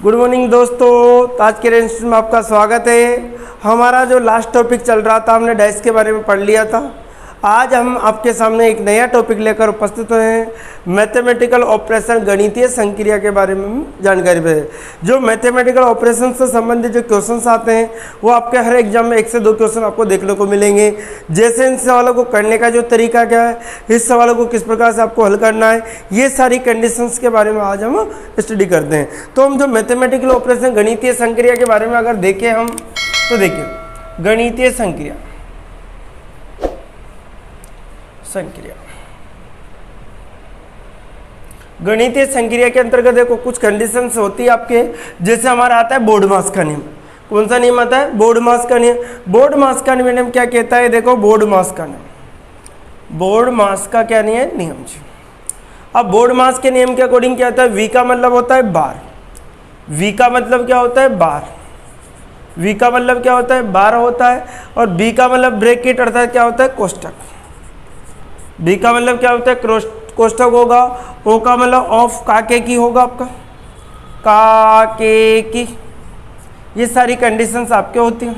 Good morning दोस्तों, आज के इंस्टीट्यूट में आपका स्वागत है। हमारा जो लास्ट टॉपिक चल रहा था, हमने डैश के बारे में पढ़ लिया था। आज हम आपके सामने एक नया टॉपिक लेकर उपस्थित हुए हैं, मैथमेटिकल ऑपरेशन, गणितीय संक्रिया के बारे में जानकारी दे। जो मैथमेटिकल ऑपरेशन से संबंधित जो क्वेश्चंस आते हैं वो आपके हर एग्जाम में 1 से 2 क्वेश्चन आपको देखने को मिलेंगे। जैसे इन सवालों को करने का जो तरीका क्या है, इस सवालों को किस प्रकार से आपको हल करना है, ये सारी कंडीशंस के बारे में आज हम स्टडी करते हैं। तो हम जो मैथमेटिकल ऑपरेशन, गणितीय संक्रिया के बारे में अगर देखें हम, तो देखिए गणितीय संक्रिया गणितीय संक्रिया के अंतर्गत देखो कुछ कंडीशंस होती है आपके। जैसे हमारा आता है बोर्ड मास का नियम। कौन सा नियम आता है? बोर्ड मास का नियम। बोर्ड मास का नियम क्या कहता है? देखो बोर्ड मास का नियम, बोर्ड मास का क्या नियम जी। अब बोर्ड मास के नियम के अकॉर्डिंग क्या होता है? वी का मतलब होता है बार। वी का मतलब क्या होता है? बार। वी का मतलब क्या होता है? बार होता है। और बी का मतलब ब्रैकेट, अर्थात क्या होता है? कोष्टक। बी का मतलब क्या होता है? कोष्टक होगा। ओ का मतलब ऑफ काके की होगा, आपका काके की। ये सारी कंडीशंस आपके होती हैं,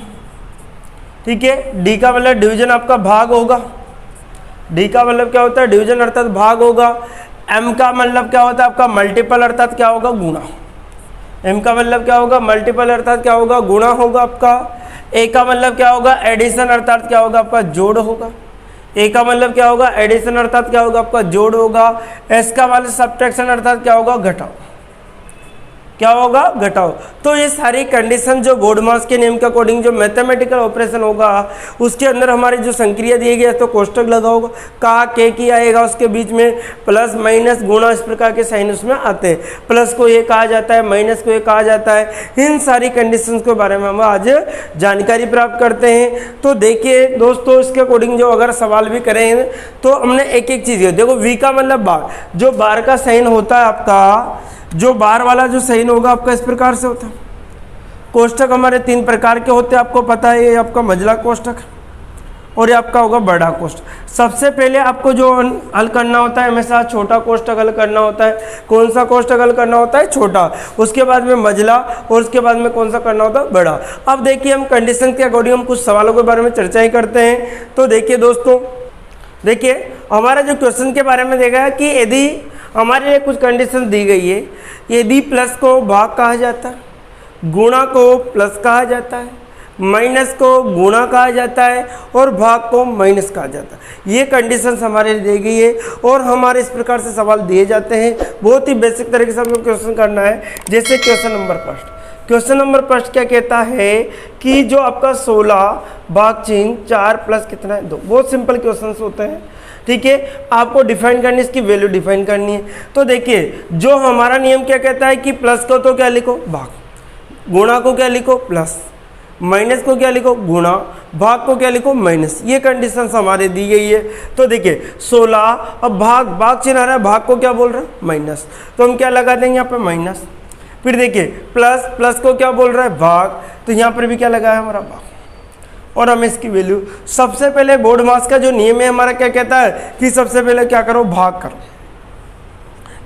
ठीक है। डी का मतलब डिवीजन, आपका भाग होगा। डी का मतलब क्या होता है? डिवीजन अर्थात भाग होगा। एम का मतलब क्या होता है? आपका मल्टीपल, अर्थात क्या होगा? गुणा। एम का मतलब क्या होगा? मल्टीपल, अर्थात क्या होगा? गुणा होगा आपका। ए का मतलब क्या होगा? एडिशन, अर्थात क्या होगा? आपका जोड़ होगा। ए का मतलब क्या होगा? एडिशन, अर्थात क्या होगा? आपका जोड़ होगा। एस का मतलब सब्ट्रैक्शन, अर्थात क्या होगा? घटाओ। क्या होगा? घटाओ। तो ये सारी कंडीशन जो बोर्ड मास के नियम के अकॉर्डिंग जो मैथमेटिकल ऑपरेशन होगा, उसके अंदर हमारी जो संक्रिया दी गई है तो कोष्टक लगा होगा, का के की आएगा, उसके बीच में प्लस माइनस गुणा, इस प्रकार के साइन उसमें आते हैं। प्लस को ये कहा जाता है, माइनस को ये कहा जाता है। इन सारी कंडीशंस के बारे में हम आज जानकारी प्राप्त करते हैं। तो देखिए दोस्तों, इसके अकॉर्डिंग जो अगर सवाल भी करें तो हमने एक एक चीज़ देखो। वी का मतलब बार, जो बार का साइन होता है आपका, जो बार वाला जो साइन होगा आपका इस प्रकार से होता है। कोष्टक हमारे 3 प्रकार के होते हैं, आपको पता है। ये आपका मझला कोष्टक और ये आपका होगा बड़ा कोष्टक। सबसे पहले आपको जो हल करना होता है, हमेशा छोटा कोष्टक हल करना होता है। कौन सा कोष्टक हल करना होता है? छोटा। उसके बाद में मझला और उसके बाद में कौन सा करना होता है? बड़ा। अब देखिए हम कंडीशन के अकॉर्डिंग हम कुछ सवालों के बारे में चर्चाएं करते हैं। तो देखिए दोस्तों, देखिए हमारा जो क्वेश्चन के बारे में देखा है कि यदि हमारे लिए कुछ कंडीशन दी गई है, यदि प्लस को भाग कहा जाता है, गुणा को प्लस कहा जाता है, माइनस को गुणा कहा जाता है और भाग को माइनस कहा जाता है। ये कंडीशंस हमारे लिए दी गई है और हमारे इस प्रकार से सवाल दिए जाते हैं। बहुत ही बेसिक तरीके से हमको क्वेश्चन करना है। जैसे question number first, question number first क्या कहता है कि जो आपका 16 भाग 4 प्लस कितना है? 2। बहुत सिंपल क्वेश्चन होते हैं, ठीक है। आपको डिफाइन करनी, इसकी वैल्यू डिफाइन करनी है। तो देखिए जो हमारा नियम क्या कहता है कि प्लस को तो क्या लिखो? भाग। गुणा को क्या लिखो? प्लस। माइनस को क्या लिखो? गुणा। भाग को क्या लिखो? माइनस। ये कंडीशंस हमारे दी गई है। तो देखिए 16, अब भाग चिन्ह आ रहा है, भाग को क्या बोल रहा है? माइनस। तो हम क्या लगा देंगे यहाँ पे? माइनस। फिर देखिए प्लस को क्या बोल रहा है? भाग। तो यहाँ पर भी क्या लगा है? हमारा भाग। और हमें इसकी वैल्यू, सबसे पहले बोर्ड मास का जो नियम है हमारा क्या कहता है कि सबसे पहले क्या करो? भाग करो।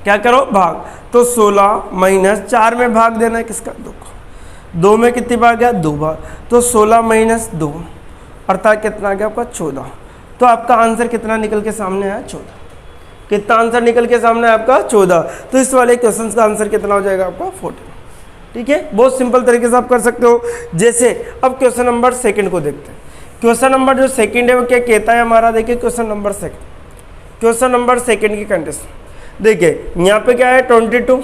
क्या करो? भाग। तो 16 माइनस 4 में भाग देना है किसका? 2 को। 2 में कितनी बार गया? 2 बार। तो 16 माइनस 2 अर्थात कितना आ गया आपका? 14। तो आपका आंसर कितना निकल के सामने आया? 14। कितना आंसर निकल के सामने आया आपका? 14। तो इस वाले क्वेश्चन का आंसर कितना हो जाएगा आपका? 14। ठीक है, बहुत सिंपल तरीके से आप कर सकते हो। जैसे अब क्वेश्चन नंबर सेकंड को देखते हैं। क्वेश्चन नंबर जो सेकंड है वो क्या कहता है हमारा? देखिए question number second, question number second की कंडीशन देखिए। यहाँ पे क्या है? 22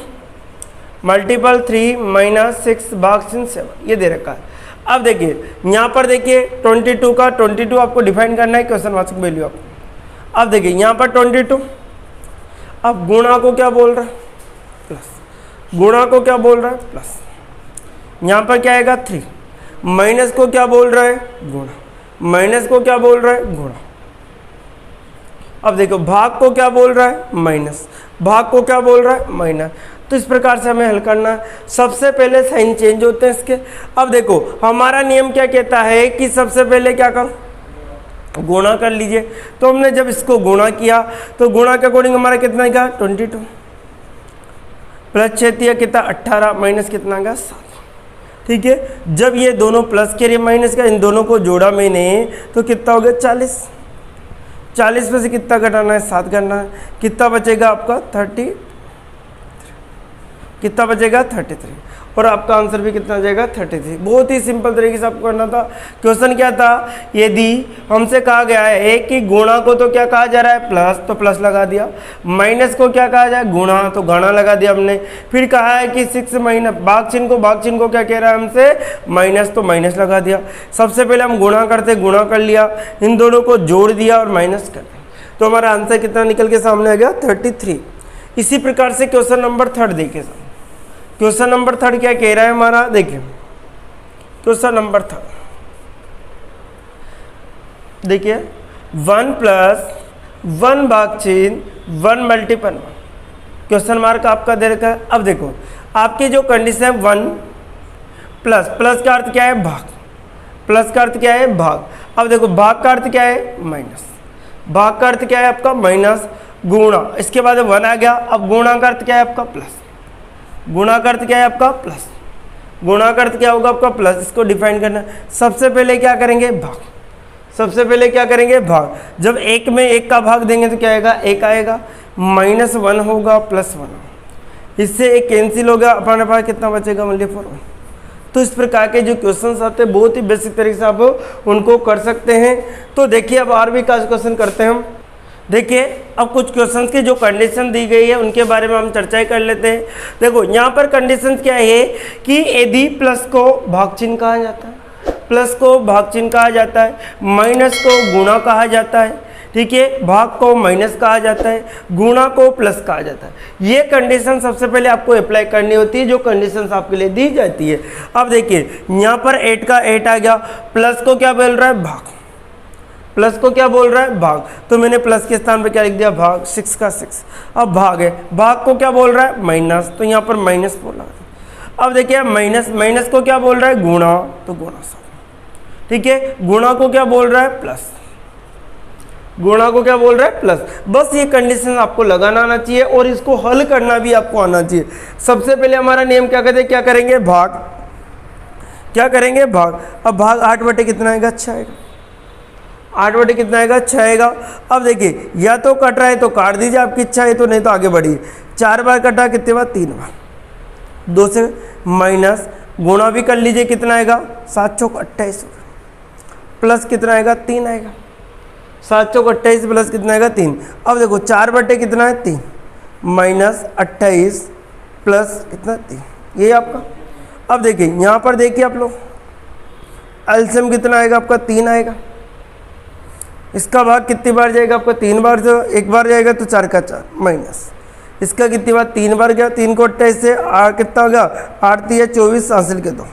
मल्टीपल 3 माइनस 6 भाग 7, ये दे रखा है। अब देखिए यहाँ पर देखिए 22 का 22 आपको डिफाइन करना है, क्वेश्चन वाचक वैल्यू आपको। अब देखिए यहाँ पर 22, अब गुणा को क्या बोल रहा है? प्लस। गुणा को क्या बोल रहा है? प्लस। यहाँ पर क्या आएगा? 3। माइनस को क्या बोल रहा है? गुणा। माइनस को क्या बोल रहा है? गुणा। अब देखो भाग को क्या बोल रहा है? माइनस। भाग को क्या बोल रहा है? माइनस। तो इस प्रकार से हमें हल करना है। सबसे पहले साइन चेंज होते हैं इसके। अब देखो हमारा नियम क्या कहता है कि सबसे पहले क्या करो? गुणा कर लीजिए। तो हमने जब इसको गुणा किया तो गुणा के अकॉर्डिंग हमारा कितना आएगा? 22। प्लस 6 कितना 18 माइनस कितना आएगा 7। ठीक है, जब ये दोनों प्लस के लिए माइनस का, इन दोनों को जोड़ा मैंने तो कितना हो गया 40। 40 में से कितना घटाना है 7 करना है, कितना बचेगा आपका 30, कितना बचेगा 33, और आपका आंसर भी कितना आ जाएगा 33। बहुत ही सिंपल तरीके से आपको करना था। क्वेश्चन क्या था, यदि हमसे कहा गया है कि गुणा को तो क्या कहा जा रहा है प्लस, तो प्लस लगा दिया, माइनस को क्या कहा जाए गुणा, तो गुणा लगा दिया हमने। फिर कहा है कि 6 माइनस भाग चिन्ह को क्या कह रहा है हमसे माइनस, तो माइनस लगा दिया। सबसे पहले हम गुणा करते, गुणा कर लिया, इन दोनों को जोड़ दिया और माइनस कर दिया, तो हमारा आंसर कितना निकल के सामने आ गया 33। इसी प्रकार से क्वेश्चन नंबर 3 देखिए। क्वेश्चन नंबर 3 क्या कह रहा है हमारा, देखिए क्वेश्चन नंबर 3 देखिए 1 + 1 भाग चिन्ह 1 मल्टीपल 1, क्वेश्चन मार्क आपका दे रखा है। अब देखो आपकी जो कंडीशन है 1 प्लस का अर्थ क्या है भाग, प्लस का अर्थ क्या है भाग। अब देखो भाग का अर्थ क्या है माइनस, भाग का अर्थ क्या है आपका माइनस, गुणा, इसके बाद 1 आ गया। अब गुणा का अर्थ क्या है आपका प्लस, गुणा का अर्थ क्या है आपका प्लस, गुणा का अर्थ क्या होगा आपका प्लस, इसको डिफाइन करना। सबसे पहले क्या करेंगे भाग, सबसे पहले क्या करेंगे भाग। जब 1 में 1 का भाग देंगे तो क्या आएगा 1 आएगा, -1 होगा +1, इससे 1 कैंसिल होगा, अपने पास कितना बचेगा मूल्य 4। तो इस प्रकार के जो क्वेश्चंस आते हैं बहुत ही बेसिक तरीके से आप उनको कर सकते हैं। तो देखिए अब और भी क्वेश्चन करते हैं हम। देखिए अब कुछ क्वेश्चंस की जो कंडीशन दी गई है उनके बारे में हम चर्चा कर लेते हैं। देखो यहाँ पर कंडीशन क्या है कि यदि प्लस को भाग चिन्ह कहा जाता है, प्लस को भाग चिन्ह कहा जाता है, माइनस को गुणा कहा जाता है, ठीक है, भाग को माइनस कहा जाता है, गुणा को प्लस कहा जाता है। ये कंडीशन सबसे पहले आपको अप्लाई करनी होती है, जो कंडीशंस आपके लिए दी जाती है। अब देखिए यहाँ पर 8 का 8 आ गया, प्लस को क्या बोल रहा है भाग, प्लस को क्या बोल रहा है भाग, तो मैंने प्लस के स्थान पे क्या लिख दिया भाग, 6 का 6। अब भाग है, भाग को क्या बोल रहा है माइनस, तो यहाँ पर -4 लगा दिया। अब देखिए माइनस को क्या बोल रहा है गुणा, तो गुणा 7, ठीक है, गुणा को क्या बोल रहा है प्लस, गुणा को क्या बोल रहा है प्लस। बस ये कंडीशन आपको लगाना आना चाहिए और इसको हल करना भी आपको आना चाहिए। सबसे पहले हमारा नियम क्या कहते हैं, क्या करेंगे भाग, क्या करेंगे भाग। अब भाग 8 बटे कितना आएगा 6 आएगा, 8 बटे कितना आएगा 6 आएगा। अब देखिए या तो कट रहा है तो काट दीजिए, आपकी इच्छा है तो, नहीं तो आगे बढ़िए। 4 बार कटा कितने बार 3 बार, 2 से माइनस, गुणा भी कर लीजिए, कितना आएगा 7 चौक 28, प्लस कितना आएगा 3 आएगा, 7 चौक 28 प्लस कितना आएगा 3। अब देखो 4 बटे कितना है 3, -28 प्लस कितना 3, ये आपका। अब देखिए यहाँ पर देखिए आप लोग एलसीएम कितना आएगा आपका 3 आएगा, इसका भाग कितनी बार जाएगा आपका 3 बार, जो 1 बार जाएगा तो 4 का 4 माइनस, इसका कितनी बार 3 बार गया, 3 को 28 से कितना होगा 8 3 24 हासिल के 2,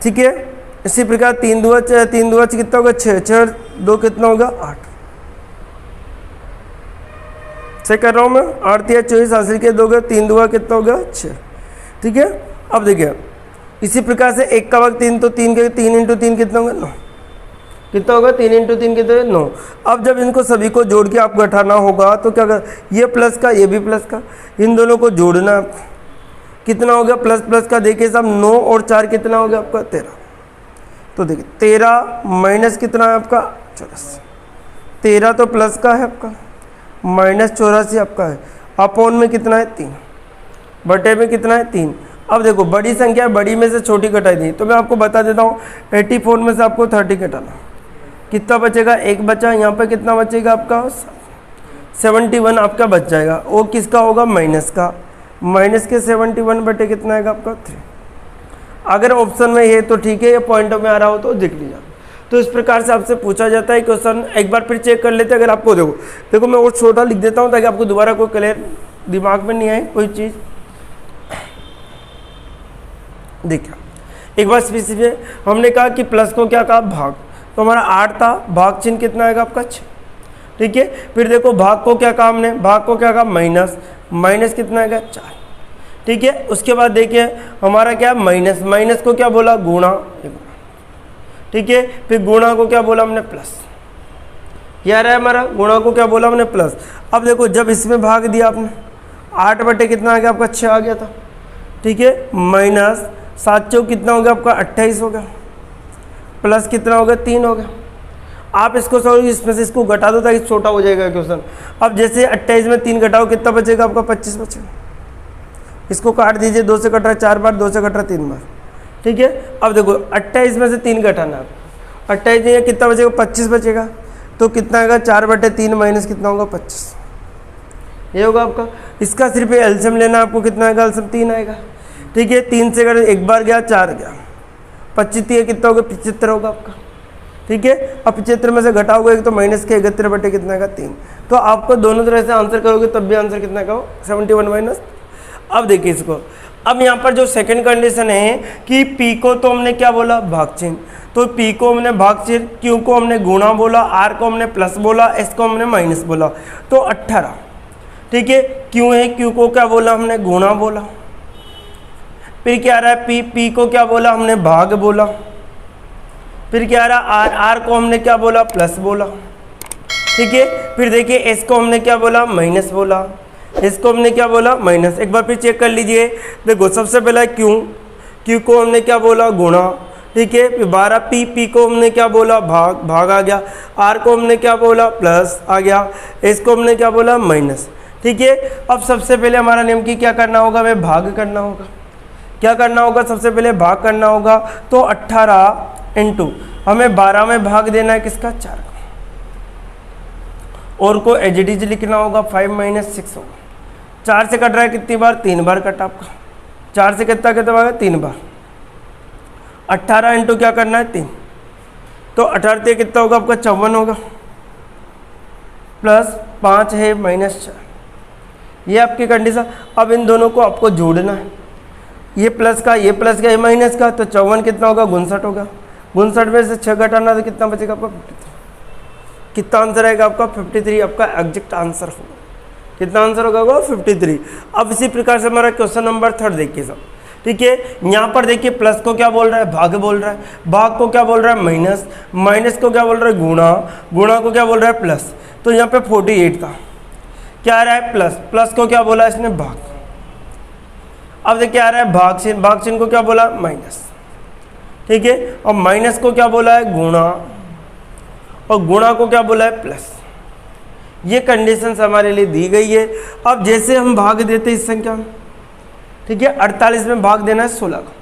ठीक है। इसी प्रकार 3 दूआ कितना होगा 6, 6 2 कितना होगा 8, से कर रहा हूँ मैं, 8 3 24 हासिल के 2 3 दूआ कितना होगा 6, ठीक है। अब देखिए इसी प्रकार से 1 का भाग 3, तो 3 के 3 × 3 कितना होगा 9, कितना होगा 3 × 3 कितना 9। अब जब इनको सभी को जोड़ के आपको घटाना होगा तो क्या कर, ये प्लस का ये भी प्लस का, इन दोनों को जोड़ना है। कितना हो गया प्लस प्लस का, देखिए साहब 9 और 4 कितना हो गया आपका 13, तो देखिए 13 माइनस कितना है आपका 84, 13 तो प्लस का है आपका, -84 आपका है, अपॉन में कितना है 3, बटे में कितना है 3। अब देखो बड़ी संख्या है, बड़ी में से छोटी घटाई दी, तो मैं आपको बता देता हूँ 84 में से आपको 30 घटाना, कितना बचेगा 1 बचा, यहाँ पे कितना बचेगा आपका 71 आपका बच जाएगा। वो किसका होगा माइनस का, माइनस के 71 बटे कितना आएगा आपका 3। अगर ऑप्शन में है तो ठीक है, या पॉइंटों में आ रहा हो तो देख लीजिए। तो इस प्रकार से आपसे पूछा जाता है क्वेश्चन, एक बार फिर चेक कर लेते हैं। अगर आपको देखो मैं और छोटा लिख देता हूँ ताकि आपको दोबारा कोई क्लियर दिमाग में नहीं आए कोई चीज़। देखिए एक बार स्पेसिफिक हमने कहा कि प्लस को क्या कहा भाग, तो हमारा 8 था, भाग चिन्ह कितना आएगा आपका 6, ठीक है। फिर देखो भाग को क्या कहा हमने, भाग को क्या कहा माइनस, माइनस कितना आएगा 4, ठीक है। उसके बाद देखिए हमारा क्या माइनस, माइनस को क्या बोला गुणा, ठीक है। फिर गुणा को क्या बोला हमने प्लस, ये आ रहा है हमारा, गुणा को क्या बोला हमने प्लस। अब देखो जब इसमें भाग दिया आपने 8 बटे कितना आ गया आपका 6 आ गया था, ठीक है, माइनस 7 चौक कितना हो गया आपका 28 हो गया, प्लस कितना हो गया 3 हो गया। आप इसको सॉल्व इसमें से इसको घटा दो ताकि छोटा हो जाएगा क्वेश्चन। अब जैसे 28 में 3 घटाओ कितना बचेगा आपका 25 बचेगा। इसको काट दीजिए, 2 से कट रहा है 4 बार, 2 से कट रहा है 3 बार, ठीक है। अब देखो 28 में से 3 घटाना है, 28 में कितना बचेगा 25 बचेगा, तो कितना आएगा 4 बटे 3 माइनस कितना होगा 25, ये होगा आपका। इसका सिर्फ एलसीएम लेना, आपको कितना आएगा एलसीएम 3 आएगा, ठीक है। 3 से अगर एक बार गया 4 गया, 25 कितना होगा 75 होगा आपका, ठीक है। अब 75 में से घटाओगे तो माइनस के 71 बटे कितना का 3, तो आपको दोनों तरह से आंसर करोगे तब भी आंसर कितना का हो 71 माइनस। अब देखिए इसको, अब यहाँ पर जो सेकंड कंडीशन है कि पी को तो हमने क्या बोला भाग चिन्ह, तो पी को हमने भाग चिन्ह, क्यू को हमने गुणा बोला, आर को हमने प्लस बोला, एस को हमने माइनस बोला, तो 18, ठीक है। क्यू है, क्यू को क्या बोला हमने गुणा बोला, फिर क्या आ रहा है पी, पी को क्या बोला हमने भाग बोला, फिर क्या आ रहा आर, आर को हमने क्या बोला प्लस बोला, ठीक है। फिर देखिए एस को हमने क्या बोला माइनस बोला, इसको हमने क्या बोला माइनस। एक बार फिर चेक कर लीजिए, देखो सबसे पहला क्यू, क्यू को हमने क्या बोला गुणा, ठीक है। फिर 12 पी, पी को हमने क्या बोला भाग, भाग आ गया, आर को हमने क्या बोला प्लस आ गया, एस को हमने क्या बोला माइनस, ठीक है। अब सबसे पहले हमारा नियम की क्या करना होगा, हमें भाग करना होगा, क्या करना होगा सबसे पहले भाग करना होगा, तो 18 इंटू हमें 12 में भाग देना है किसका 4 का, और को एज इट इज लिखना होगा 5 माइनस 6 होगा। 4 से कट रहा है कितनी बार 3 बार कटा आपका, 4 से कितना भागा 3 बार, 18 इंटू क्या करना है 3, तो 18 कितना होगा आपका 54 होगा, प्लस 5 है माइनस 4, ये आपकी कंडीशन। अब इन दोनों को आपको जोड़ना है, ये प्लस का ये माइनस का, तो 54 कितना होगा 59 होगा, 59 में से 6 घटाना तो कितना बचेगा आपका 53, कितना आंसर आएगा आपका 53, आपका एग्जैक्ट आंसर होगा। कितना आंसर होगा वो 53। अब इसी प्रकार से हमारा क्वेश्चन नंबर 3 देखिए सब, ठीक है। यहाँ पर देखिए प्लस को क्या बोल रहा है भाग बोल रहा है, भाग को क्या बोल रहा है माइनस, माइनस को क्या बोल रहा है गुणा, गुणा को क्या बोल रहा है प्लस, तो यहाँ पे 48 था, क्या आ रहा है प्लस, प्लस को क्या बोला इसने भाग। अब देखिए आ रहा है भाग चिन्ह, भाग चिन्ह को क्या बोला माइनस, ठीक है। और माइनस को क्या बोला है गुणा, और गुणा को क्या बोला है प्लस। ये कंडीशंस हमारे लिए दी गई है। अब जैसे हम भाग देते इस संख्या में, ठीक है, 48 में भाग देना है 16 का,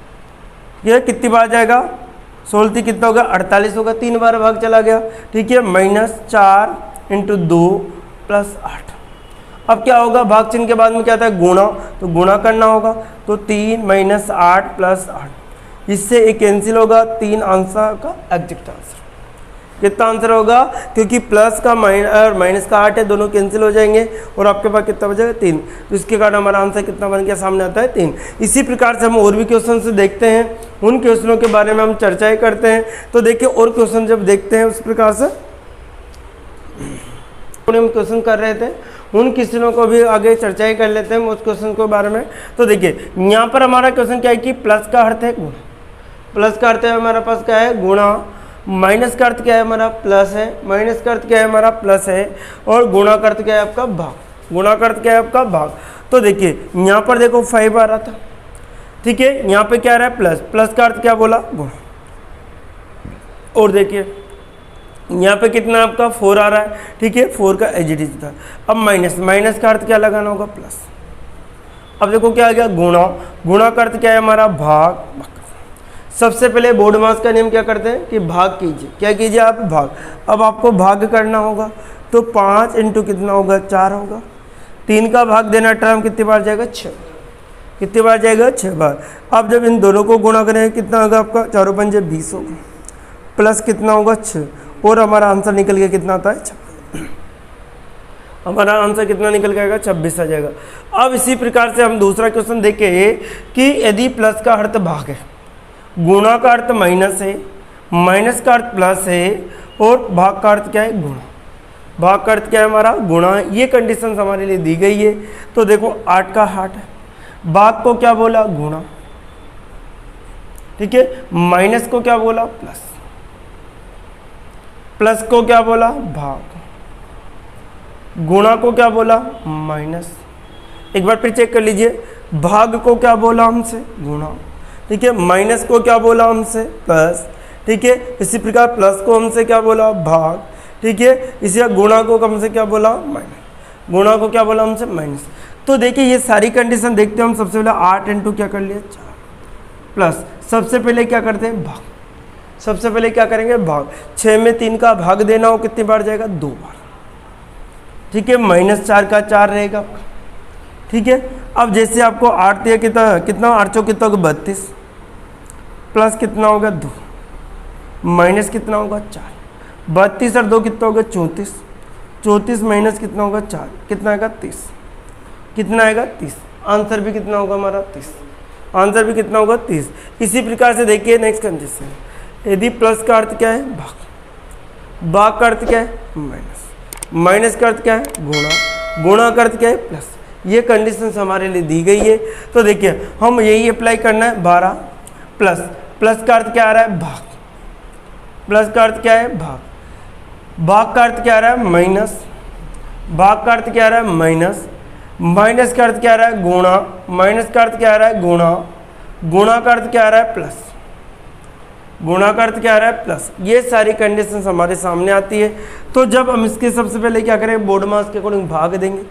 ये कितनी बार जाएगा 16 कितना होगा 48 होगा, 3 बार भाग चला गया, ठीक है। Minus 4 into 2 plus 8। अब क्या होगा भाग चिन्ह के बाद में क्या था गुणा, तो गुणा करना होगा, तो 3 माइनस 8 प्लस 8, इससे एक कैंसिल होगा, 3 आंसर का एग्जैक्ट आंसर। कितना आंसर होगा, क्योंकि प्लस का माइनस का 8 है, दोनों कैंसिल हो जाएंगे और आपके पास कितना बचेगा 3, तो इसके कारण हमारा आंसर कितना बन गया सामने आता है 3। इसी प्रकार से हम और भी क्वेश्चन से देखते हैं, उन क्वेश्चनों के बारे में हम चर्चाएं करते हैं। तो देखिए और क्वेश्चन जब देखते हैं उस प्रकार से हम क्वेश्चन कर रहे थे, उन क्वेश्चनों को भी आगे चर्चाएं कर लेते हैं उस क्वेश्चन के बारे में। तो देखिए यहाँ पर हमारा क्वेश्चन क्या है कि प्लस का अर्थ है गुणा, प्लस का अर्थ है हमारे पास क्या है गुणा, माइनस का अर्थ क्या है हमारा प्लस है, माइनस का अर्थ क्या है हमारा प्लस है, और गुणा का अर्थ क्या है आपका भाग, गुणा का अर्थ क्या है आपका भाग। तो देखिए यहाँ पर देखो 5 आ रहा था, ठीक है, यहाँ पे क्या आ रहा है प्लस, प्लस का अर्थ क्या बोला गुणा, और देखिए यहाँ पे कितना आपका 4 आ रहा है, ठीक है, 4 का एजिटिव था। अब माइनस, माइनस का अर्थ क्या लगाना होगा प्लस। अब देखो क्या आ गया गुणा, गुणा का अर्थ क्या है हमारा भाग। सबसे पहले बोर्ड मास का नियम क्या करते हैं कि भाग कीजिए, क्या कीजिए आप भाग। अब आपको भाग करना होगा, तो 5 इंटू कितना होगा 4 होगा, 3 का भाग देना टर्म कितनी बार जाएगा 6, कितनी बार जाएगा 6 बार। अब जब इन दोनों को गुणा करेंगे कितना होगा आपका 4 पंजे 20 होगा, प्लस कितना होगा 6, और हमारा आंसर निकल गया कितना आता है 26, हमारा आंसर कितना निकल जाएगा 26 आ जाएगा। अब इसी प्रकार से हम दूसरा क्वेश्चन देखें कि यदि प्लस का अर्थ भाग है, गुणा का अर्थ माइनस है, माइनस का अर्थ प्लस है, और भाग का अर्थ क्या है गुणा, भाग का अर्थ क्या है हमारा गुणा। ये कंडीशंस हमारे लिए दी गई है। तो देखो 8 का 8 है, भाग को क्या बोला गुणा, ठीक है, माइनस को क्या बोला प्लस, प्लस को क्या बोला भाग, गुणा को क्या बोला माइनस, एक बार फिर चेक कर लीजिए, भाग को क्या बोला हमसे, गुणा, ठीक है। माइनस को क्या बोला हमसे, प्लस, ठीक है। इसी प्रकार प्लस को हमसे क्या बोला, भाग, ठीक है। इसी गुणा को हमसे क्या बोला, माइनस, गुणा को क्या बोला हमसे, माइनस। तो देखिए ये सारी कंडीशन देखते हैं हम। सबसे पहले 8 इंटू क्या कर लिया, 4, प्लस सबसे पहले क्या करते हैं, भाग, सबसे पहले क्या करेंगे, भाग। 6 में 3 का भाग देना हो कितनी बार जाएगा, 2 बार, ठीक है। -4 का 4 रहेगा, ठीक है। अब जैसे आपको 8 दिया, कितना 8 चौक कितना होगा, 32, प्लस कितना होगा 2, माइनस कितना होगा 4, 32 और 2 कितना होगा 34, 34 माइनस कितना होगा 4, कितना आएगा 30, कितना आएगा 30। आंसर भी कितना होगा हमारा 30, आंसर भी कितना होगा 30। इसी प्रकार से देखिए नेक्स्ट कंडीशन, यदि प्लस का अर्थ क्या है, भाग, भाग का अर्थ क्या है, माइनस, माइनस का अर्थ क्या है, गुणा, गुणा का अर्थ क्या है, प्लस। ये कंडीशन हमारे लिए दी गई है। तो देखिए हम यही अप्लाई करना है, 12 प्लस, प्लस का अर्थ क्या आ रहा है, भाग, प्लस का अर्थ क्या है, भाग, भाग का अर्थ क्या आ रहा है, माइनस, भाग का अर्थ क्या आ रहा है, माइनस, माइनस का अर्थ क्या आ रहा है, गुणा, माइनस का अर्थ क्या आ रहा है, गुणा, गुणा का अर्थ क्या आ रहा है, प्लस, गुणा का अर्थ क्या आ रहा है, प्लस। ये सारी कंडीशंस हमारे सामने आती है। तो जब हम इसके सबसे पहले क्या करेंगे, बोर्ड मास के अकॉर्डिंग भाग देंगे।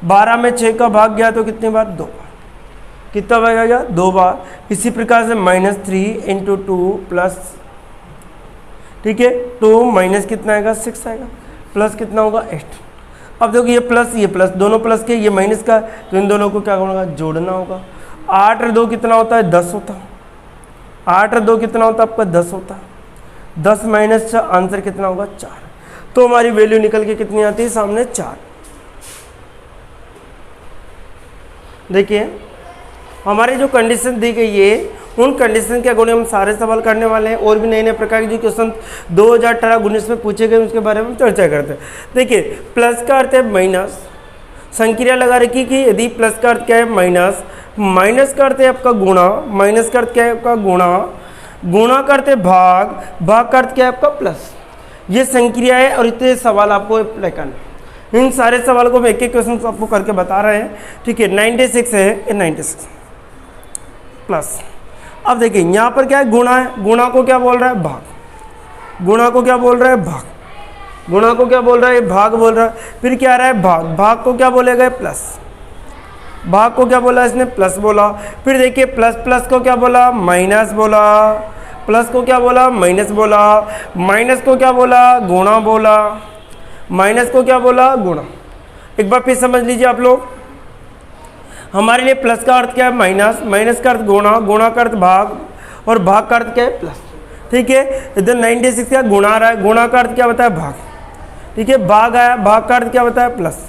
12 में 6 का भाग गया तो कितनी बार, 2 बार, कितना भाग गया, 2 बार। इसी प्रकार से -3 इंटू 2 प्लस, ठीक है, 2 माइनस कितना आएगा, 6 आएगा, प्लस कितना होगा 8। अब देखो ये प्लस दोनों प्लस के, ये माइनस का, तो इन दोनों को क्या होगा, जोड़ना होगा। 8 और 2 कितना होता है, 10 होता है, 8 और 2 कितना होता है आपका, 10 होता है। 10 माइनस 6, आंसर कितना होगा, 4। तो हमारी वैल्यू निकल के कितनी आती है सामने, 4। देखिए हमारी जो कंडीशन दी गई है, उन कंडीशन के अकॉर्डिंग हम सारे सवाल करने वाले हैं। और भी नए नए प्रकार के जो क्वेश्चन 2018-19 में पूछे गए उसके बारे में हम चर्चा करते हैं। देखिए प्लस का अर्थ है माइनस, संक्रिया लगा रखी कि यदि प्लस का अर्थ क्या है, माइनस, माइनस का अर्थ है आपका गुणा, माइनस का अर्थ क्या है आपका, गुणा, गुणा का अर्थ है भाग, भाग का अर्थ क्या है आपका, प्लस। ये संक्रिया है और इतने सवाल आपको अप्लाई करना है। इन सारे सवालों को हम एक एक क्वेश्चन आपको करके बता रहे हैं, ठीक है। 96 है, ये 96 प्लस। अब देखिए यहाँ पर क्या है, गुणा है, गुणा को क्या बोल रहा है, भाग, गुणा को क्या बोल रहा है, भाग, गुणा को क्या बोल रहा है, भाग बोल रहा है। फिर क्या आ रहा है, भाग, भाग को क्या बोलेगा, प्लस, भाग को क्या बोला इसने, प्लस बोला। फिर देखिए प्लस, प्लस को क्या बोला, माइनस बोला, प्लस को क्या बोला, माइनस बोला, माइनस को क्या बोला, गुणा बोला, माइनस को क्या बोला, गुणा। एक बार फिर समझ लीजिए आप लोग, हमारे लिए प्लस का अर्थ क्या है, माइनस, माइनस का अर्थ गुणा, गुणा का अर्थ भाग, और भाग का अर्थ क्या है, प्लस, ठीक है। इधर 96 क्या गुणा रहा है, गुणा का अर्थ क्या बताया, भाग, ठीक है। भाग आया, भाग का अर्थ क्या बताया, प्लस,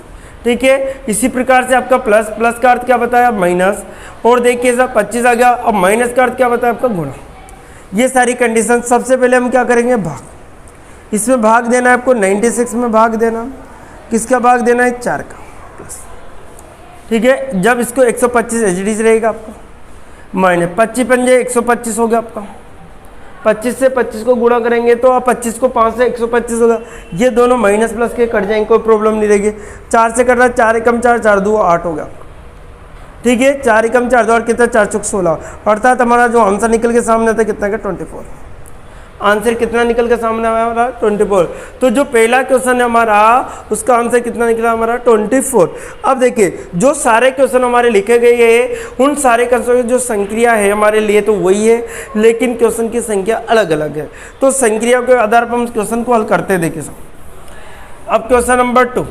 ठीक है। इसी प्रकार से आपका प्लस, प्लस का अर्थ क्या बताया, माइनस, और देखिए सर 25 आ गया। अब माइनस का अर्थ क्या बताया आपका, गुणा। ये सारी कंडीशन, सबसे पहले हम क्या करेंगे, भाग, इसमें भाग देना है आपको, 96 में भाग देना, किसका भाग देना है, 4 का, प्लस, ठीक है। जब इसको 125 एचडीज रहेगा आपका, माइनस 25 पंजे 125 हो गया आपका। 25 से 25 को गुणा करेंगे तो आप 25 को 5 से 125 होगा। ये दोनों माइनस प्लस के कट जाएंगे, कोई प्रॉब्लम नहीं रहेगी। 4 से कट रहा है, 4 एकम 4, 4 2 8 हो गया, ठीक है। 4 एकम 4 2 और कितना, 4 चौक 16, अर्थात हमारा जो आंसर निकल के सामने आता है कितना का, 24। आंसर कितना निकल के सामने आया हमारा, 24। तो जो पहला क्वेश्चन है हमारा, उसका आंसर कितना निकला हमारा, 24। अब देखिए जो सारे क्वेश्चन हमारे लिखे गए हैं, उन सारे क्वेश्चन की जो संक्रिया है हमारे लिए तो वही है, लेकिन क्वेश्चन की संख्या अलग अलग है। तो संक्रिया के आधार पर हम क्वेश्चन को हल करते हैं। देखिए अब क्वेश्चन नंबर 2,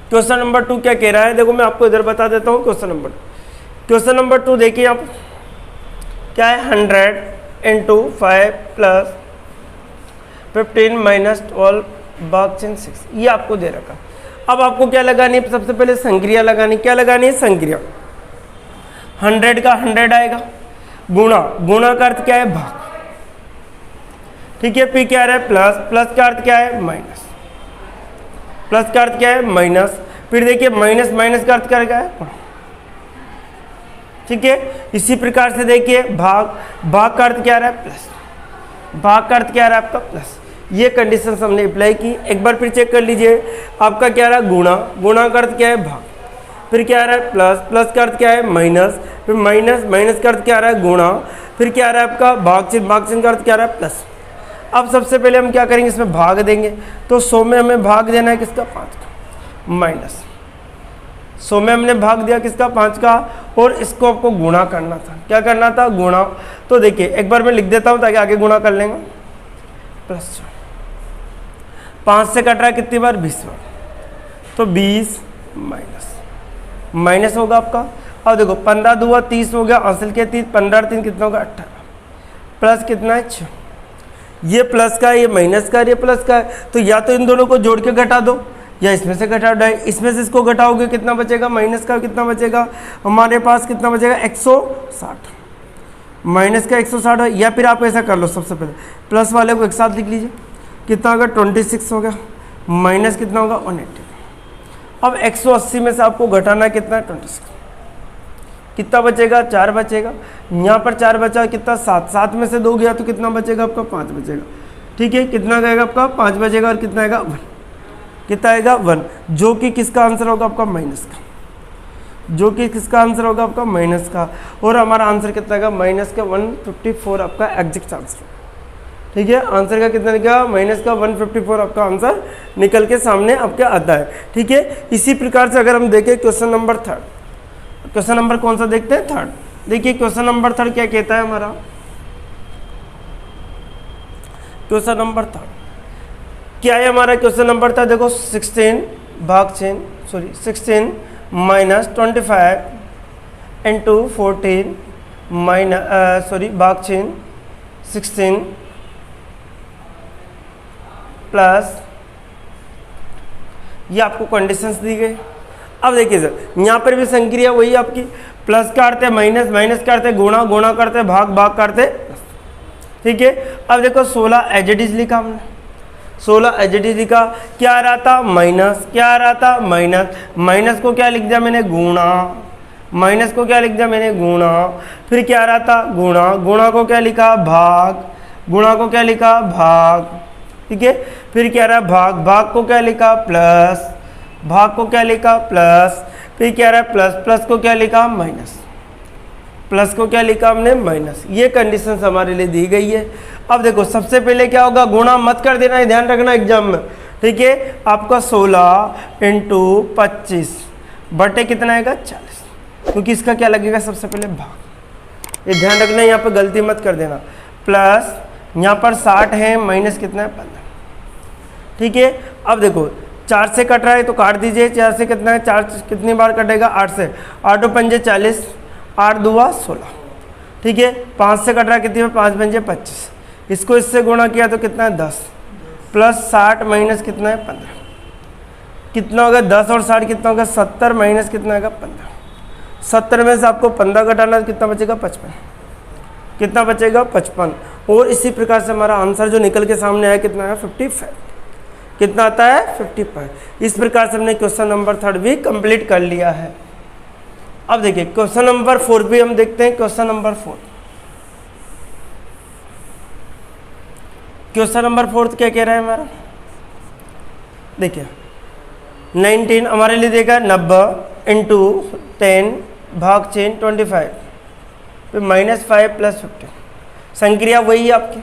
क्वेश्चन नंबर 2 क्या कह रहा है, देखो मैं आपको इधर बता देता हूँ। क्वेश्चन नंबर 2 देखिए आप, क्या है, 100 इंटू 5 प्लस 15 माइनस 12 भाग 6, ये आपको दे रखा। अब आपको क्या लगानी है, सबसे पहले संक्रिया लगानी। क्या लगानी है, संक्रिया। 100 का 100 आएगा, गुणा, गुणा का अर्थ क्या है, भाग, ठीक है। फिर क्या आ रहा है, प्लस, प्लस का अर्थ क्या है, माइनस, प्लस का अर्थ क्या है, माइनस। फिर देखिए माइनस, माइनस का अर्थ क्या है, ठीक है। इसी प्रकार से देखिए भाग, भाग का अर्थ क्या आ रहा है, प्लस, भाग का अर्थ क्या आ रहा है आपका, प्लस। ये कंडीशन हमने अप्लाई की। एक बार फिर चेक कर लीजिए, आपका क्या रहा, गुणा, गुणा का अर्थ क्या है, भाग, फिर क्या आ रहा है प्लस, प्लस का अर्थ क्या है माइनस, फिर माइनस, माइनस का अर्थ क्या आ रहा है गुणा, फिर क्या आ रहा है आपका भाग चिन्ह, भाग चिन्ह का अर्थ क्या आ रहा है प्लस। अब सबसे पहले हम क्या करेंगे, इसमें भाग देंगे। तो 100 में हमें भाग देना है किसका 5 का, माइनस 100 में हमने भाग दिया किसका 5 का, और इसको आपको गुणा करना था। क्या करना था, गुणा। तो देखिए एक बार मैं लिख देता हूँ ताकि आगे गुणा कर लेंगे। प्लस 5 से कट रहा है कितनी बार 20 बार, तो 20 माइनस, माइनस होगा आपका। अब देखो 15 दूआ 30 हो गया, हासिल के 30, 15 3 कितना होगा 18, प्लस कितना है 6। ये प्लस का है, ये माइनस का है, ये प्लस का है। तो या तो इन दोनों को जोड़ के घटा दो, या इसमें से घटा दो। इसमें से इसको घटाओगे कितना बचेगा, माइनस का कितना बचेगा हमारे पास, कितना बचेगा 160, माइनस का 160 है। या फिर आप ऐसा कर लो, सबसे पहले प्लस वाले को एक साथ लिख लीजिए, कितना होगा 26 हो गया, माइनस कितना होगा 180। अब 180 में से आपको घटाना कितना है 26, कितना बचेगा 4 बचेगा। यहाँ पर 4 बचा, कितना 7, 7 में से 2 गया तो कितना बचेगा आपका 5 बचेगा। ठीक है, कितना गएगा आपका 5 बचेगा, और कितना आएगा 1, कितना आएगा 1, जो कि किसका आंसर होगा आपका माइनस का, जो कि किसका आंसर होगा आपका माइनस का। और हमारा आंसर कितना आएगा माइनस का 154 आपका एग्जैक्ट आंसर। ठीक है, आंसर का कितना निकला माइनस का 154 आपका आंसर निकल के सामने आपके आता है। ठीक है, इसी प्रकार से अगर हम देखें क्वेश्चन नंबर 3, क्वेश्चन नंबर कौन सा देखते हैं 3। देखिए क्वेश्चन नंबर 3 क्या कहता है हमारा, क्वेश्चन नंबर 3 क्या है हमारा, क्वेश्चन नंबर 3 देखो 16 माइनस 25 इंटू 14 भाग चिन्ह 16 प्लस, ये आपको कंडीशंस दी गई। अब देखिए सर, यहाँ पर भी संक्रिया वही आपकी, प्लस करते माइनस, माइनस करते गुणा, गुणा करते भाग, भाग करते। ठीक है, अब देखो 16 एज इट इज लिखा हमने, 16 एज इट इज लिखा। क्या आ रहा था माइनस, क्या आ रहा था माइनस, माइनस को क्या लिख दिया मैंने गुणा, माइनस को क्या लिख दिया मैंने गुणा। फिर क्या आ रहा था गुणा, गुणा को क्या लिखा भाग, गुणा को क्या लिखा भाग। ठीक है, फिर क्या रहा भाग, भाग को क्या लिखा प्लस, भाग को क्या लिखा प्लस। फिर क्या रहा प्लस, प्लस को क्या लिखा माइनस, प्लस को क्या लिखा हमने माइनस। ये कंडीशंस हमारे लिए दी गई है। अब देखो सबसे पहले क्या होगा, गुणा मत कर देना है, ध्यान रखना एग्जाम में। ठीक है, आपका 16 इंटू 25 बटे कितना आएगा 40, क्योंकि इसका क्या लगेगा सबसे पहले भाग, ये ध्यान रखना, यहाँ पर गलती मत कर देना। प्लस यहाँ पर 60 है, माइनस कितना है 15। ठीक है, अब देखो 4 से कट रहा है तो काट दीजिए, 4 से कितना है 4 कितनी बार कटेगा 8 से, 8 पंजे 40, 8 दूआ 16। ठीक है, 5 से कट रहा है कितनी है 5 पंजे 25, इसको इससे गुणा किया तो कितना है 10, प्लस 60 माइनस कितना है 15, कितना होगा 10 और 60 कितना होगा 70, माइनस कितना आएगा 15। 70 में से आपको 15 घटाना कितना बचेगा 55, कितना बचेगा 55। और इसी प्रकार से हमारा आंसर जो निकल के सामने आया कितना है 55, कितना आता है 55। इस प्रकार से हमने क्वेश्चन नंबर 3 भी कंप्लीट कर लिया है। अब देखिए क्वेश्चन नंबर 4 भी हम देखते हैं। क्वेश्चन नंबर 4, क्वेश्चन नंबर 4 क्या कह रहा है हमारा, देखिए 19 हमारे लिए देगा 90 इंटू 10 भाग चेन 25, फिर -5 प्लस 50। संक्रिया वही है आपकी,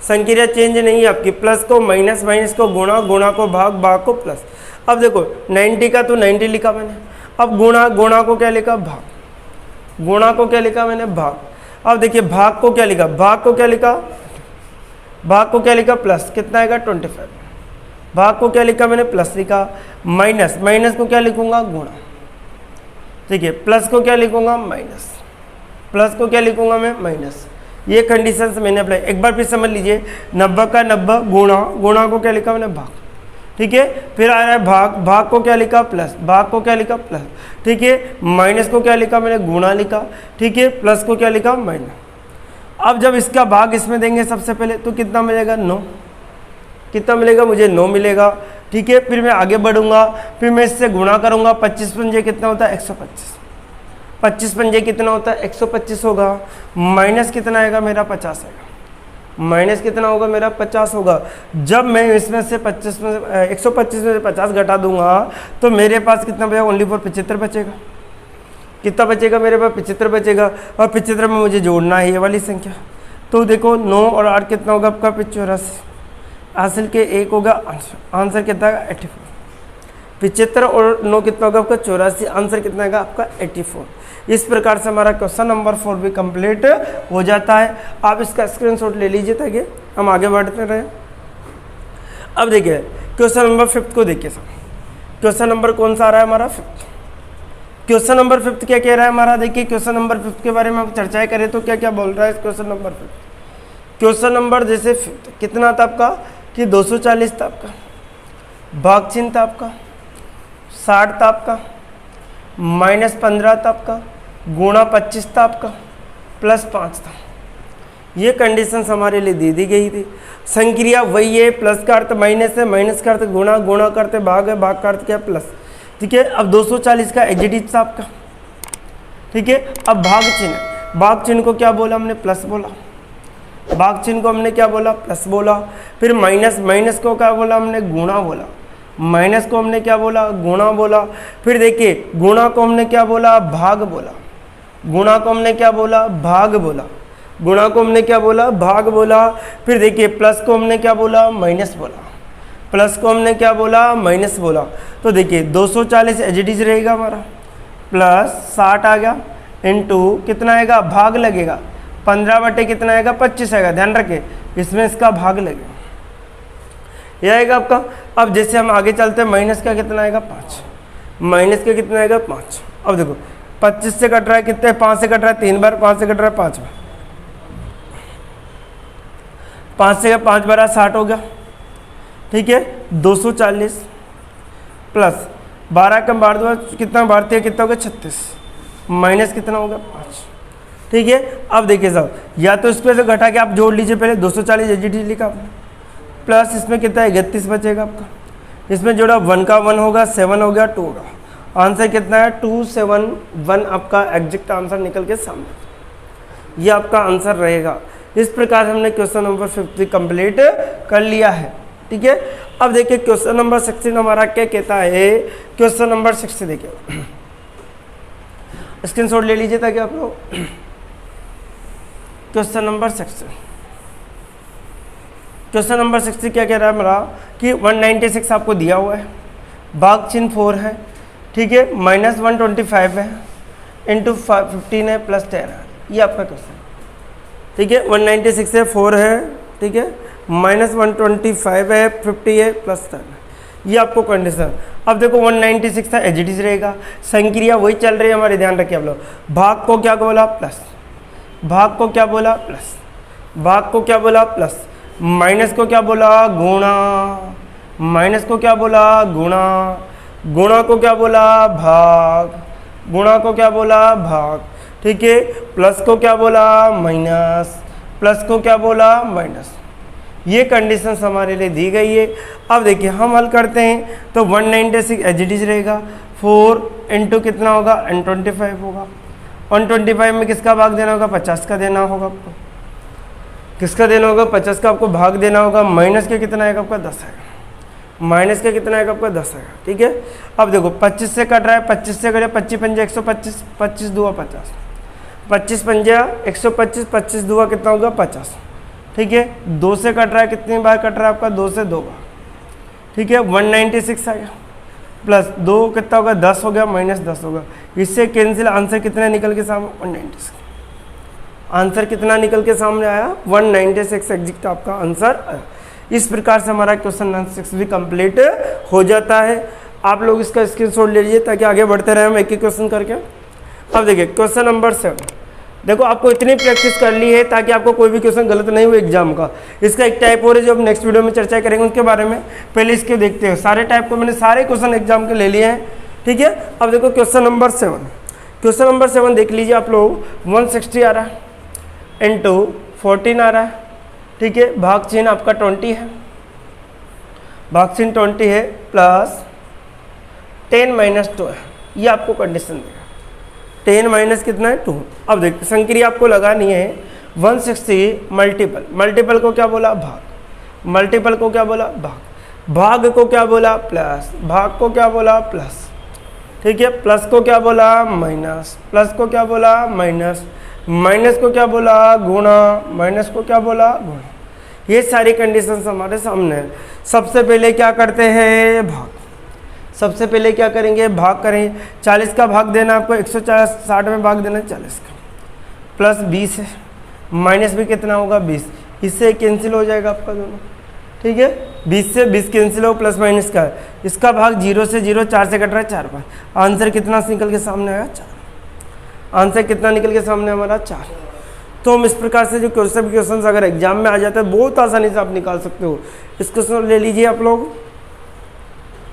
संक्रिया चेंज नहीं है आपकी, प्लस को माइनस, माइनस को गुणा, गुणा को भाग, भाग को प्लस। अब देखो 90 का तो 90 लिखा मैंने, अब गुणा, गुणा को क्या लिखा भाग, गुणा को क्या लिखा मैंने भाग। अब देखिए भाग को क्या लिखा, भाग को क्या लिखा, भाग को क्या लिखा प्लस, कितना आएगा 25। भाग को क्या लिखा मैंने प्लस लिखा, माइनस, माइनस को क्या लिखूंगा गुणा। ठीक है, प्लस को क्या लिखूंगा माइनस, प्लस को क्या लिखूंगा मैं माइनस। ये कंडीशंस मैंने अप्लाई, एक बार फिर समझ लीजिए, 90 का 90 गुणा, गुणा को क्या लिखा मैंने भाग। ठीक है, फिर आ रहा है भाग, भाग को क्या लिखा प्लस, भाग को क्या लिखा प्लस। ठीक है, माइनस को क्या लिखा मैंने गुणा लिखा। ठीक है, प्लस को क्या लिखा माइनस। अब जब इसका भाग इसमें देंगे सबसे पहले तो कितना मिलेगा 9, कितना मिलेगा मुझे 9 मिलेगा। ठीक है, फिर मैं आगे बढ़ूंगा, फिर मैं इससे गुणा करूंगा, 25 पंजे कितना होता है 125, 25 पंजे कितना होता है 125 होगा, माइनस कितना आएगा मेरा 50 आएगा। माइनस कितना होगा मेरा 50 होगा। जब मैं इसमें से 25 में से 125 में से 50 घटा दूंगा तो मेरे पास कितना बचेगा, ओनली फॉर 75 बचेगा। कितना बचेगा मेरे पास, 75 बचेगा। और 75 में मुझे जोड़ना है ये वाली संख्या, तो देखो 9 और 8 कितना होगा आपका 84। हासिल के 1 होगा आंसर कितना है 84। 75 और 9 कितना होगा आपका 84, आंसर कितना है आपका 84। इस प्रकार से हमारा क्वेश्चन नंबर 4 भी कंप्लीट हो जाता है। आप इसका स्क्रीनशॉट ले लीजिए ताकि हम आगे बढ़ते रहें। अब देखिए क्वेश्चन नंबर 5 को देखिए सर, क्वेश्चन नंबर कौन सा आ रहा है हमारा 5। क्वेश्चन नंबर 5 क्या कह रहा है हमारा, देखिए क्वेश्चन नंबर 5 के बारे में हम चर्चाएं करें तो क्या क्या बोल रहा है क्वेश्चन नंबर 5। क्वेश्चन नंबर जैसे 5 कितना था आपका कि 240 था आपका, भाग चिन्ह था आपका 60 था आपका, -15 था आपका, गुणा 25 था आपका, +5 था। ये कंडीशंस हमारे लिए दे दी गई थी। संक्रिया वही है, प्लस का अर्थ माइनस है, माइनस का अर्थ गुणा, गुणा करते भाग है, भाग का अर्थ क्या प्लस। ठीक है, अब 240 का एग्जीटिव था आपका। ठीक है, अब भाग चिन्ह, भाग चिन्ह को क्या बोला हमने, प्लस बोला। भाग चिन्ह को हमने क्या बोला, प्लस बोला। फिर माइनस, माइनस को क्या बोला हमने, गुणा बोला। माइनस को हमने क्या बोला, गुणा बोला। फिर देखिए गुणा को हमने क्या बोला, भाग बोला। गुणा को हमने क्या बोला, भाग बोला। गुणा को हमने क्या बोला, भाग बोला। फिर देखिए प्लस को हमने क्या बोला, माइनस बोला। प्लस को हमने क्या बोला, माइनस बोला। तो देखिए 240 एज इट इज रहेगा हमारा, प्लस 60 आ गया, इनटू कितना आएगा, भाग लगेगा 15 बटे कितना आएगा 25 आएगा। ध्यान रखें इसमें इसका भाग लगेगा, यह आएगा आपका। अब जैसे हम आगे चलते हैं, माइनस का कितना आएगा 5, माइनस का कितना आएगा 5। अब देखो 25 से कट रहा है कितने, 5 से कट रहा है 3 बार, 5 से कट रहा है 5 बार, 5 से 5 बार 60 हो गया। ठीक है, 240 प्लस 12 कम 12 कितना बढ़ती है, कितना होगा 36, माइनस कितना होगा 5। ठीक है, अब देखिए साहब या तो इसको से घटा के आप जोड़ लीजिए, पहले 240 एजीटी लिखा आपने, प्लस इसमें कितना है 31 बचेगा आपका। इसमें जोड़ा 1 का 1 होगा, 7 हो गया 2 होगा। आंसर कितना है 271 आपका एग्जैक्ट आंसर निकल के सामने, ये आपका आंसर रहेगा। इस प्रकार से हमने क्वेश्चन नंबर 50 कंप्लीट कर लिया है। ठीक है, अब देखिए क्वेश्चन नंबर 16 हमारा क्या कहता है। क्वेश्चन नंबर 60 देखिए, स्क्रीनशॉट ले लीजिए ताकि आप लोग। क्वेश्चन नंबर 60, क्वेश्चन नंबर 60 क्या कह रहा है हमारा कि 196 आपको दिया हुआ है, भाग चिन्ह 4 है। ठीक है, -125 है, इंटू 15 है, प्लस 10 है। ये आपका क्वेश्चन। ठीक है, 196 है, 4 है। ठीक है, -125 है, 50 है, प्लस 10 है। ये आपको कंडीशन। अब देखो 196 था एज इट इज रहेगा, संक्रिया वही चल रही है हमारे, ध्यान रखिए आप लोग। भाग को क्या बोला, प्लस। भाग को क्या बोला, प्लस। भाग को क्या बोला, प्लस। माइनस को क्या बोला, गुणा। माइनस को क्या बोला, गुणा। गुणा को क्या बोला, भाग। गुणा को क्या बोला, भाग। ठीक है, प्लस को क्या बोला, माइनस। प्लस को क्या बोला, माइनस। ये कंडीशंस हमारे लिए दी गई है। अब देखिए हम हल करते हैं तो 196 एज इट इज रहेगा, 4 इंटू कितना होगा 125 होगा। 125 में किसका भाग देना होगा, 50 का देना होगा आपको। किसका देना होगा, 50 का आपको भाग देना होगा। माइनस के कितना आएगा आपका 10 आएगा। माइनस का कितना आएगा आपका 10 आएगा। ठीक है, अब देखो 25 से कट रहा है, 25 से कटे 25 पंजे 125, 25 दुआ 50, 25 पंजा 125, 25 दुआ कितना होगा 50। ठीक है, 2 से कट रहा है, कितनी बार कट रहा है आपका 2 से 2 बार। ठीक है, 196 आ गया, प्लस 2 कितना होगा 10 हो गया, माइनस 10 होगा। इससे कैंसिल, आंसर कितना निकल के सामने 196। आंसर कितना निकल के सामने आया 196 एग्जैक्ट आपका आंसर आया। इस प्रकार से हमारा क्वेश्चन नंबर 6 भी कंप्लीट हो जाता है। आप लोग इसका स्क्रीनशॉट ले लीजिए ताकि आगे बढ़ते रहे हम एक एक क्वेश्चन करके। अब देखिए क्वेश्चन नंबर 7, देखो आपको इतनी प्रैक्टिस कर ली है ताकि आपको कोई भी क्वेश्चन गलत नहीं हो एग्जाम का। इसका एक टाइप और है जो हम नेक्स्ट वीडियो में चर्चा करेंगे उसके बारे में, पहले इसके देखते हैं। सारे टाइप को मैंने सारे क्वेश्चन एग्जाम के ले लिए हैं। ठीक है, अब देखो क्वेश्चन नंबर 7, क्वेश्चन नंबर 7 देख लीजिए आप लोग। 160 आ रहा है, इंटू 14 आ रहा है। ठीक है, भाग चिन्ह आपका 20 है, भाग चिन्ह 20 है, प्लस 10 - 2 है। ये आपको कंडीशन देगा, 10 माइनस कितना है 2। अब देखिए संक्रिया आपको लगानी है, 160 मल्टीपल, मल्टीपल को क्या बोला भाग, मल्टीपल को क्या बोला भाग, भाग को क्या बोला प्लस, भाग को क्या बोला प्लस, ठीक है, प्लस को क्या बोला माइनस, प्लस को क्या बोला माइनस, माइनस को क्या बोला गुणा, माइनस को क्या बोला गुणा। ये सारी कंडीशंस हमारे सामने है। सबसे पहले क्या करते हैं भाग, सबसे पहले क्या करेंगे भाग करेंगे। 40 का भाग देना आपको 160 में भाग देना 40 का, प्लस 20 है, माइनस भी कितना होगा 20, इससे कैंसिल हो जाएगा आपका दोनों, ठीक है, 20 से 20 कैंसिल हो, प्लस माइनस का है। इसका भाग 0 से 0, 4 से कट रहा है 4 बार, आंसर कितना निकल के सामने आएगा 4, आंसर कितना निकल के सामने हमारा 4। तो हम इस प्रकार से जो क्वेश्चन अगर एग्जाम में आ जाता है बहुत आसानी से आप निकाल सकते हो। इस क्वेश्चन ले लीजिए आप लोग।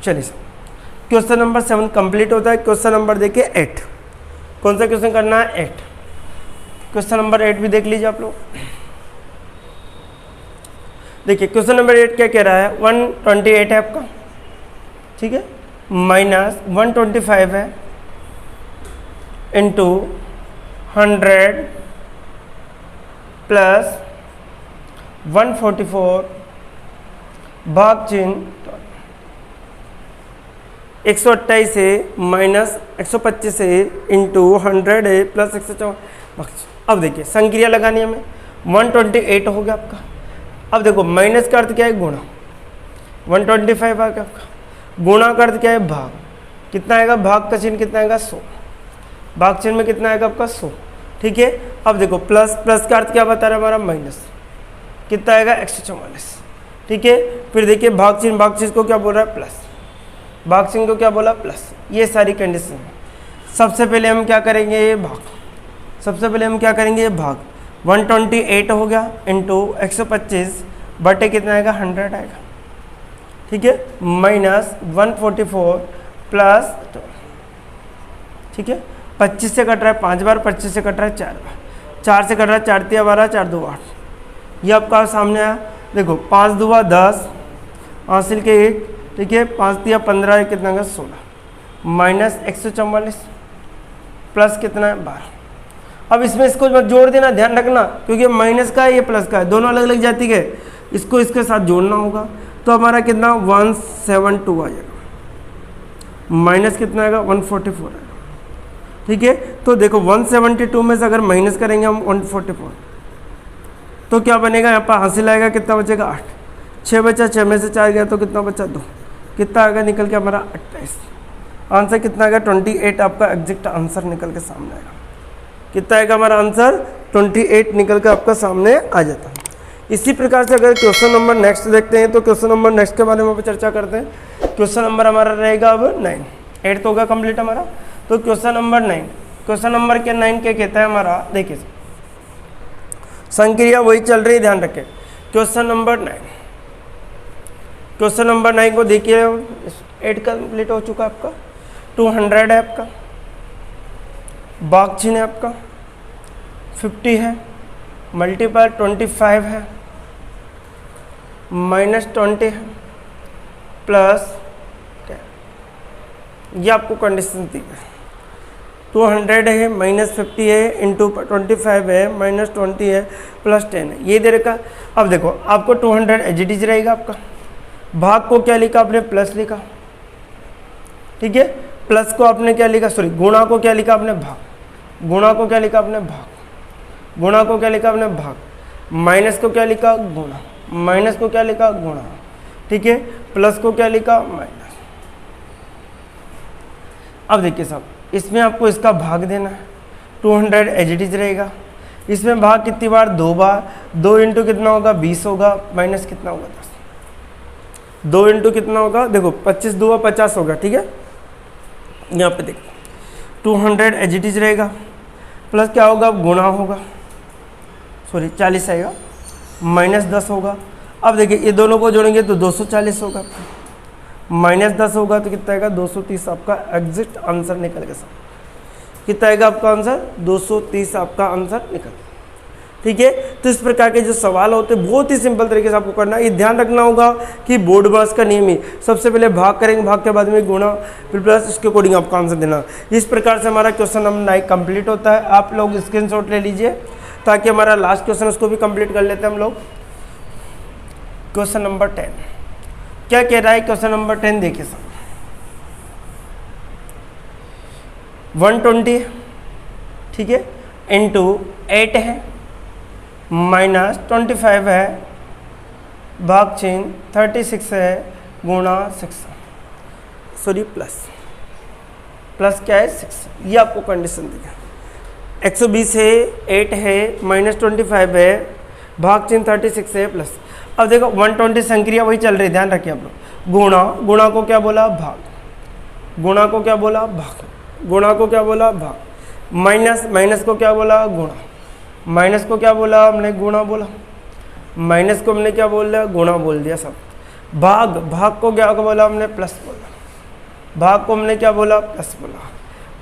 चलिए क्वेश्चन नंबर 7 कंप्लीट होता है। क्वेश्चन नंबर देखिए 8, कौन सा क्वेश्चन करना है 8, क्वेश्चन नंबर 8 भी देख लीजिए आप लोग। देखिए क्वेश्चन नंबर 8 क्या कह रहा है, 128 है आपका, ठीक है, माइनस 125 है इंटू 100 प्लस 144 भाग चिन्ह 128 से माइनस 125 से इंटू 100 है प्लस 154। अब देखिए संक्रिया लगानी है हमें, 128 हो गया आपका। अब देखो माइनस का अर्थ क्या है गुणा, 125 आ गया आपका, गुणा का अर्थ क्या है भाग, कितना आएगा भाग का चिन्ह कितना आएगा 100, भाग चिन्ह में कितना आएगा आपका 100, ठीक है। अब देखो प्लस, प्लस का अर्थ क्या बता रहा है हमारा माइनस, कितना आएगा 144, ठीक है। फिर देखिए भाग चिन्ह को क्या बोल रहा है प्लस, भाग चिन्ह को क्या बोला प्लस। ये सारी कंडीशन है। सबसे पहले हम क्या करेंगे भाग, सबसे पहले हम क्या करेंगे भाग, 128 हो गया इंटू 125 बटे कितना आएगा 100 आएगा, ठीक है, माइनस 144 प्लस, ठीक है, 25 से कट रहा है 5 बार, 25 से कट रहा है 4 बार, 4 से कट रहा है 4 तिया 12, 4 2 8, ये आपका सामने आया। देखो 5 2 10 हासिल के 1, ठीक है, 5 तिया 15 कितना का 16 माइनस 144 प्लस कितना है 12। अब इसमें इसको मत जोड़ देना, ध्यान रखना, क्योंकि माइनस का है ये प्लस का है, दोनों अलग अलग जाति के, इसको इसके साथ जोड़ना होगा। तो हमारा कितना 172 आ जाएगा, माइनस कितना आएगा 144 आएगा, ठीक है। तो देखो 172 में से अगर माइनस करेंगे हम 144 तो क्या बनेगा, यहाँ पर हासिल आएगा कितना बचेगा 8, 6 बचा, 6 में से 4 गया तो कितना बचा 2, कितना आएगा निकल के हमारा 28, आंसर कितना आएगा 28 आपका एग्जैक्ट आंसर निकल के सामने आएगा। कितना आएगा हमारा आंसर 28 निकल कर आपका सामने आ जाता है। इसी प्रकार से अगर क्वेश्चन नंबर नेक्स्ट देखते हैं तो क्वेश्चन नंबर नेक्स्ट के बारे में चर्चा करते हैं। क्वेश्चन नंबर हमारा रहेगा अब 9, 8 तो होगा कंप्लीट हमारा। तो क्वेश्चन नंबर 9, क्वेश्चन नंबर के 9 क्या कहता है हमारा, देखिए संक्रिया वही चल रही है, ध्यान रखें। क्वेश्चन नंबर 9, क्वेश्चन नंबर 9 को देखिए, 8 कंप्लीट हो चुका आपका, 200 है आपका, भाग चिन्ह है आपका 50 है, मल्टीप्लाई 25 है, माइनस 20 है, प्लस 10, ये आपको कंडीशन दी है। 200 है, माइनस 50 है, इंटू 25 है, माइनस 20 है, प्लस 10 है, ये दे रखा। अब देखो आपको 200 एज इट इज रहेगा आपका, भाग को क्या लिखा आपने प्लस लिखा, ठीक है, प्लस को आपने क्या लिखा, सॉरी गुणा को क्या लिखा आपने भाग, गुणा को क्या लिखा आपने भाग, गुणा को क्या लिखा आपने भाग, माइनस को क्या लिखा गुणा, माइनस को क्या लिखा गुणा, ठीक है, प्लस को क्या लिखा माइनस। अब देखिए साहब इसमें आपको इसका भाग देना है, 200 एज इट इज रहेगा, इसमें भाग कितनी बार 2 बार, 2 इंटू कितना होगा 20 होगा, माइनस कितना होगा 10, 2 इंटू कितना होगा, देखो 25 2 50 होगा, ठीक है। यहाँ पे देखो 200 एज इट इज रहेगा, प्लस क्या होगा गुणा होगा, सॉरी 40 आएगा, माइनस 10 होगा। अब देखिए ये दोनों को जोड़ेंगे तो 240 होगा, माइनस 10 होगा तो कितना आएगा 230, आपका एग्जैक्ट आंसर निकल गया। कितना आएगा आपका आंसर 230 आपका आंसर निकल। ठीक है। तो इस प्रकार के जो सवाल होते हैं बहुत ही सिंपल तरीके से आपको करना है। ये ध्यान रखना होगा कि बोर्ड मास का नियम ही सबसे पहले भाग करेंगे, भाग के बाद में गुणा, फिर प्लस, इसके अकॉर्डिंग आपको आंसर देना। इस प्रकार से हमारा क्वेश्चन नंबर 9 कंप्लीट होता है। आप लोग स्क्रीनशॉट ले लीजिए ताकि हमारा लास्ट क्वेश्चन उसको भी कंप्लीट कर लेते हैं हम लोग। क्वेश्चन नंबर 10 क्या कह रहा है? क्वेश्चन नंबर 10 देखिए सर, 120 ठीक है इंटू 8 है माइनस 25 है भाग चिन्ह 36 है गुणा 6 सॉरी प्लस क्या है 6। ये आपको कंडीशन देगा। 120 है, 8 है, माइनस 25 है, भाग चिन्ह 36 है, प्लस। अब देखो 120 संक्रिया वही चल रही, ध्यान रखिए आप लोग। गुणा को क्या बोला? भाग। गुणा को क्या बोला? भाग। गुणा को क्या बोला? भाग। माइनस को क्या बोला? गुणा। माइनस को क्या बोला हमने? गुणा बोला। माइनस को हमने क्या बोल दिया? गुणा बोल दिया सब। भाग को क्या बोला हमने? प्लस बोला। भाग को हमने क्या बोला? प्लस बोला।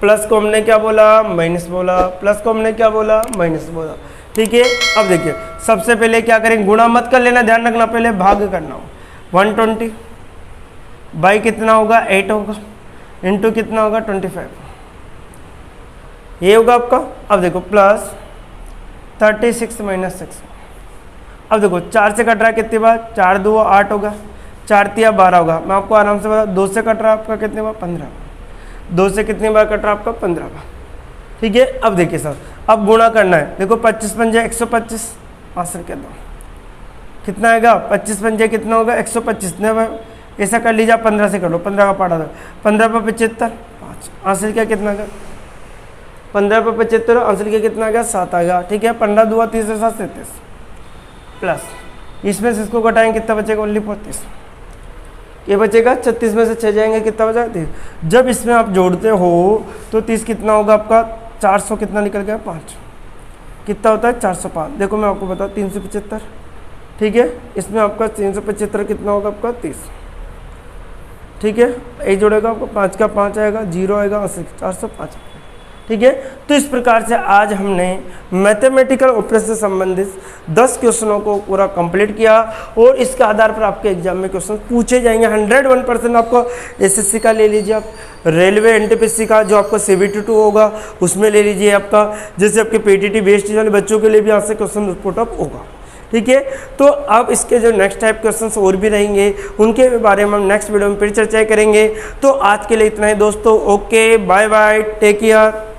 प्लस को हमने क्या बोला? माइनस बोला। प्लस को हमने क्या बोला? माइनस बोला। ठीक है। अब देखिए सबसे पहले क्या करेंगे? गुणा मत कर लेना, ध्यान रखना, पहले भाग करना हो। 120 बाई कितना होगा? 8 होगा, इंटू कितना होगा? 25 ये होगा आपका। अब देखो प्लस 36 माइनस 6। अब देखो 4 से कट रहा है कितनी बार? 4 2 8 होगा, 4 3 12 होगा। मैं आपको आराम से बता, 2 से कट रहा है आपका कितने बार? 15। 2 से कितनी बार कट रहा है आपका? 15 बार। ठीक है। अब देखिए सर, अब गुणा करना है। देखो 25 पंजे 125, आंसर क्या दो कितना आएगा? 25 पंजे कितना होगा? 125 ने ऐसा कर लीजिए, 15 से कर लो, 15 का पाड़ा था, 15 पर 75 5, आंसर क्या कितना का? 15 पर 75, आंसर क्या कितना आ गया? 7 आ गया। ठीक है। 15 2 30 7 37 प्लस इसमें से इसको घटाएंगे कितना बचेगा? ओनली 35। ये बचेगा 36 में से 6 जाएंगे कितना बचा? 30। जब इसमें आप जोड़ते हो तो 30 कितना होगा आपका? 400 कितना निकल गया? 5 कितना होता है? 405। देखो मैं आपको बताऊँ 375। ठीक है। इसमें आपका 375 कितना होगा आपका? 30। ठीक है। ये जोड़ेगा आपको 5 का 5 आएगा, 0 आएगा, आंसर 405। ठीक है। तो इस प्रकार से आज हमने मैथमेटिकल ऑपरेशन से संबंधित 10 क्वेश्चनों को पूरा कंप्लीट किया और इसके आधार पर आपके एग्जाम में क्वेश्चन पूछे जाएंगे। 101% आपको एसएससी का ले लीजिए, आप रेलवे एनटीपीसी का जो आपका CBT 2 होगा उसमें ले लीजिए, आपका जैसे आपके PTT बेस्ड वाले बच्चों के लिए भी यहाँ से क्वेश्चन पुट अप होगा। ठीक है। तो अब इसके जो नेक्स्ट टाइप क्वेश्चंस और भी रहेंगे उनके बारे में हम नेक्स्ट वीडियो में फिर चर्चा करेंगे। तो आज के लिए इतना ही दोस्तों। Okay, bye bye, take care.